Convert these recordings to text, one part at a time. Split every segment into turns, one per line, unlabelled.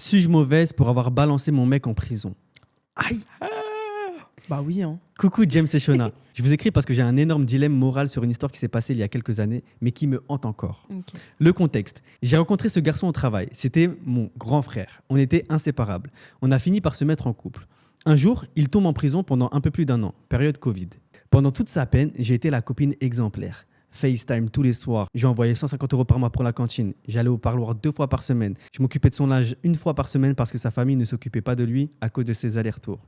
Suis-je mauvaise pour avoir balancé mon mec en prison? Aïe.
Bah oui, hein.
Coucou James et Shona. Je vous écris parce que j'ai un énorme dilemme moral sur une histoire qui s'est passée il y a quelques années, mais qui me hante encore.
Ok.
Le contexte. J'ai rencontré ce garçon au travail. C'était mon grand frère. On était inséparables. On a fini par se mettre en couple. Un jour, il tombe en prison pendant un peu plus d'un an, période Covid. Pendant toute sa peine, j'ai été la copine exemplaire. FaceTime tous les soirs. J'ai envoyé 150 € par mois pour la cantine. J'allais au parloir 2 fois par semaine. Je m'occupais de son linge 1 fois par semaine parce que sa famille ne s'occupait pas de lui à cause de ses allers-retours.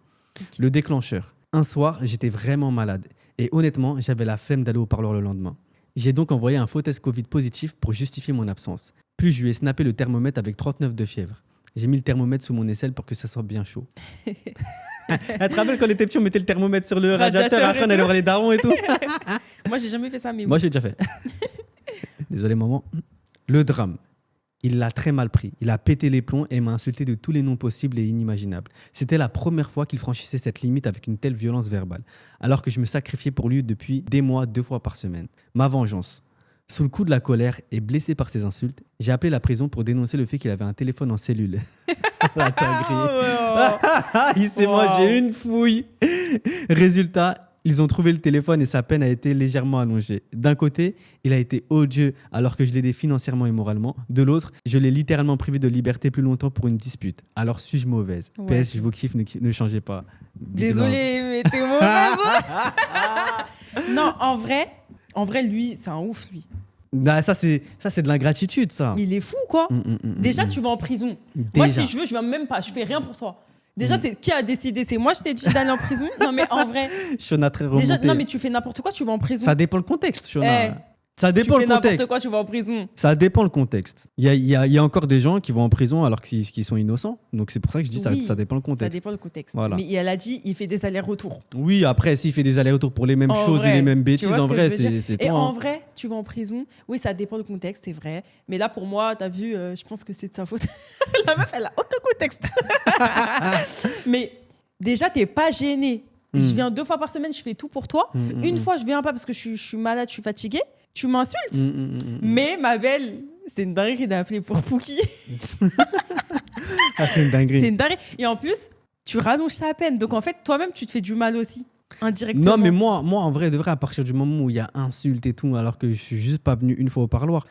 Le déclencheur. Un soir, j'étais vraiment malade. Et honnêtement, j'avais la flemme d'aller au parloir le lendemain. J'ai donc envoyé un faux test Covid positif pour justifier mon absence. Puis je lui ai snappé le thermomètre avec 39 de fièvre. J'ai mis le thermomètre sous mon aisselle pour que ça soit bien chaud. Elle te rappelle quand on était petit, on mettait le thermomètre sur le radiateur, après on allait voir les darons et tout.
Moi, j'ai jamais fait ça, mais
Moi,
oui.
j'ai déjà fait. Désolé, maman. Le drame. Il l'a très mal pris. Il a pété les plombs et m'a insulté de tous les noms possibles et inimaginables. C'était la première fois qu'il franchissait cette limite avec une telle violence verbale, alors que je me sacrifiais pour lui depuis des mois, 2 fois par semaine. Ma vengeance. Sous le coup de la colère et blessé par ses insultes, j'ai appelé la prison pour dénoncer le fait qu'il avait un téléphone en cellule. La dinguerie. Il s'est mangé une fouille. Résultat, ils ont trouvé le téléphone et sa peine a été légèrement allongée. D'un côté, il a été odieux alors que je l'ai aidé financièrement et moralement. De l'autre, je l'ai littéralement privé de liberté plus longtemps pour une dispute. Alors suis-je mauvaise?
Ouais.
PS, je vous kiffe, ne changez pas. Big love.
Désolée, mais t'es mauvaise. Non, en vrai, lui, c'est un ouf, lui.
Bah, ça, c'est de l'ingratitude, ça.
Il est fou, quoi. Déjà, tu vas en prison. Moi, si je veux, je viens même pas. Je fais rien pour toi. Déjà, c'est qui a décidé? C'est moi, je t'ai dit d'aller en prison. Non, mais en vrai.
Shona très remontée.
Déjà, non, mais tu fais n'importe quoi, tu vas en prison.
Ça dépend le contexte, Shona.
Eh,
Ça
tu
dépend
fais
le contexte.
n'importe quoi, tu vas en prison.
Ça dépend le contexte. Il y a encore des gens qui vont en prison alors qu'ils sont innocents. Donc c'est pour ça que je dis
Oui,
ça dépend le
Ça
contexte.
dépend du contexte.
Voilà.
Mais elle a dit, il fait des allers-retours.
Oui, après, s'il fait des allers-retours pour les mêmes
En
choses
vrai,
et les mêmes
tu
bêtises,
vois ce
en
que
vrai,
je veux dire.
c'est
Et
toi.
en
hein.
vrai, tu vas en prison. Oui, ça dépend du contexte, c'est vrai. Mais là, pour moi, t'as vu, je pense que c'est de sa faute. La meuf, elle a aucun contexte. Mais déjà, t'es pas gêné. Je viens 2 fois par semaine, je fais tout pour toi. Une fois, je viens pas parce que je suis malade, je suis fatiguée. Tu m'insultes. Mais ma belle, c'est une dinguerie d'appeler pour Fouki.
Ah, c'est une dinguerie.
C'est une dinguerie. Et en plus, tu rallonges ta peine. Donc en fait, toi-même, tu te fais du mal aussi, indirectement.
Non, mais moi, en vrai, de vrai, à partir du moment où il y a insulte et tout, alors que je suis juste pas venu une fois au parloir,